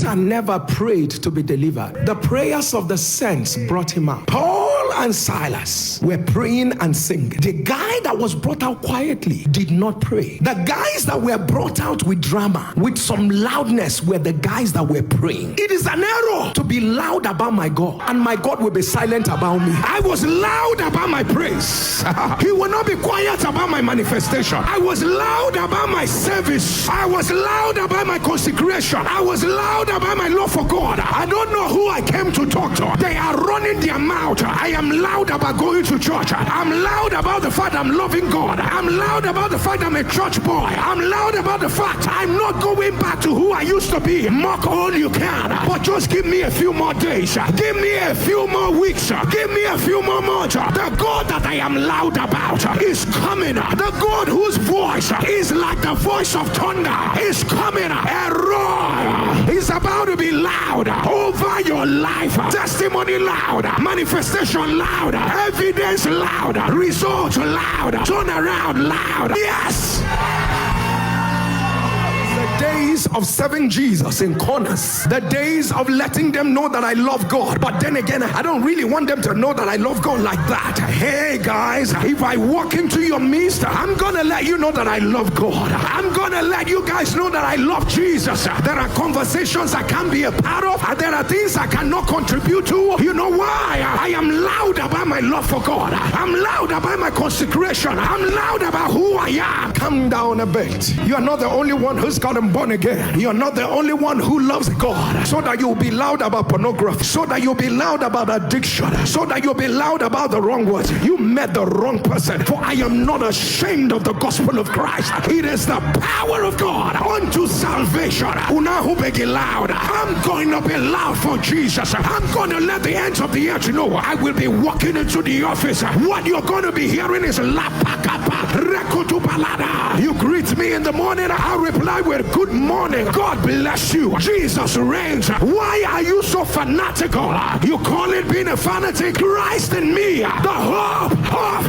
Peter never prayed to be delivered. The prayers of the saints brought him out. Paul and Silas were praying and singing. The guy that was brought out quietly did not pray. The guys that were brought out with drama, with some loudness, were the guys that were praying. It is an error to be loud about my God, and my God will be silent about me. I was loud about my praise. He will not be quiet about my manifestation. I was loud about my service. I was loud about my consecration. I was loud about my love for God. I don't know who I came to talk to. They are running their mouth. I am loud about going to church. I'm loud about the fact I'm loving God. I'm loud about the fact I'm a church boy. I'm loud about the fact I'm not going back to who I used to be. Mock all you can, but just give me a few more days. Give me a few more weeks. Give me a few more months. The God that I am loud about is coming. The God whose voice is like the voice of thunder is coming. A roar is about to be loud over your life. Testimony loud, manifestation loud, evidence loud, results loud, turnaround loud. Yes! Days of serving Jesus in corners, the days of letting them know that I love God, but then again, I don't really want them to know that I love God like that. Hey guys, if I walk into your midst, I'm gonna let you know that I love God. I'm gonna let you guys know that I love Jesus. There are conversations I can't be a part of, and there are things I cannot contribute to. You know why? I am loud about my love for God. I'm loud about my consecration. I'm loud about who I am. Calm down a bit. You are not the only one who's gotten born again. You're not the only one who loves God. So that you'll be loud about pornography, so that you'll be loud about addiction, so that you'll be loud about the wrong words. You met the wrong person. For I am not ashamed of the gospel of Christ. It is the power of God unto salvation. Unahu begi loud. I'm going to be loud for Jesus. I'm going to let the ends of the earth know. I will be walking into the office. What you're going to be hearing is lapakapa rekutu balada. You greet me in the morning, I'll reply with good morning. God bless you. Jesus reigns. Why are you so fanatical? You call it being a fanatic? Christ in me, the hope of